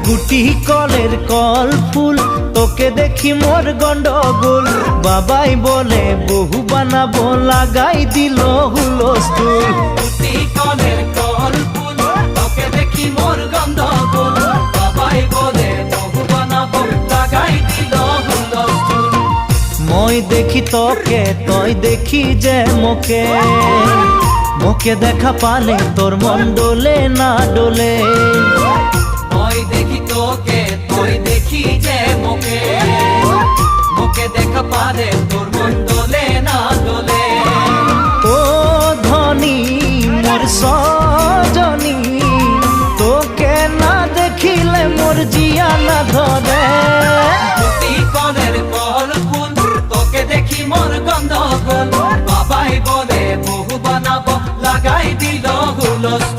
গুটি কলের কল ফুল, তোকে দেখি মোর গন্ডগোল। বাবাই বলে বহু বানাবো, লাগাই দিল হুলস্থুল। গুটি কলের কল ফুল, তোকে দেখি মোর গন্ডগোল। বাবাই বলে বহু বানাবো, লাগাই দিল হুলস্থুল। মই দেখি তোকে, তই দেখি যে মোকে, মোকে দেখা পালে তোর মন ডোলে না ডোলে। মই দেখি তোকে, তুই দেখি যে মোকে, মোকে দেখা পারে তোর মন দোলে না দোলে। ও ধনী মোর সজনী, তোকে না দেখিলে মোর জিয়া না ধরে। গুটি কলের কল ফুল, তোকে দেখি মোর গন্ডগোল। বাবাই বলে বহু বানাবো, লাগাই দিল হুলস্থুল।